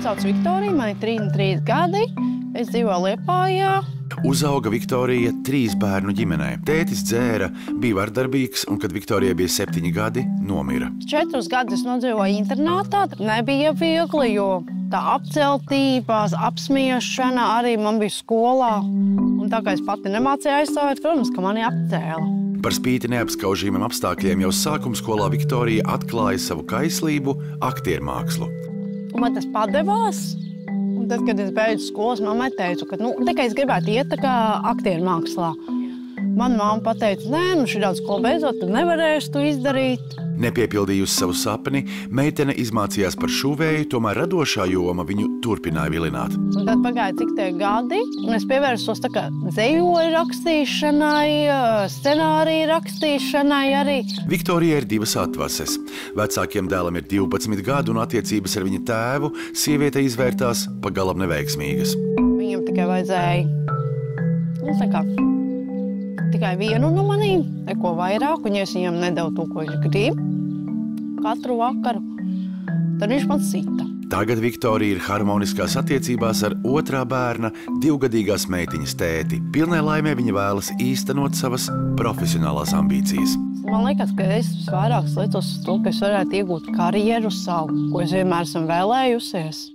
sauc Viktorija, man ir 33 gadi. Es dzīvoju Liepājā. Uzauga Viktorija 3 bērnu ģimenē. Tētis dzēra, bija vardarbīgs, un, kad Viktorijai bija 7 gadi, nomira. 4 gadus nodzīvoju internātā. Nebija viegli, jo tā apceltība, apsmiešana arī man bija skolā. Un tā kā es pati nemācīju aizstāvēt, protams, ka mani apcēla. Par spīti neapskaužamiem apstākļiem jau sākuma skolā Viktorija atklāja savu kaislību aktiermākslu. Un man tas padevās. Un tad, kad es beidzu skolas, mammai teicu, ka tikai es gribētu iet tā kā aktiermākslā. Mana mamma pateica, nē, šādu skolu beidzot, tu nevarēsi to izdarīt. Nepiepildījusi savu sapni, meitene izmācījās par šuvēju, tomēr radošā joma viņu turpināja vilināt. Un tad pagāja cik tie gadi, un es pievērsos tā kā dzejoļu rakstīšanai, scenāriju rakstīšanai arī. Viktorija ir 2 atvases. Vecākiem dēlam ir 12 gadu, un attiecības ar viņa tēvu sieviete izvērtās pagalām neveiksmīgas. Viņam tikai vajadzēja, tikai vienu no manīm, neko vairāk, un ja es viņam nedevu to, ko viņš grib, katru vakaru, tad viņš man sita. Tagad Viktorija ir harmoniskās attiecībās ar otrā bērna 2-gadīgās meitiņas tēti. Pilnai laimē viņa vēlas īstenot savas profesionālās ambīcijas. Man liekas, ka es vairāk slicos uz to, ka es varētu iegūt karjeru savu, ko es vienmēr esmu vēlējusies.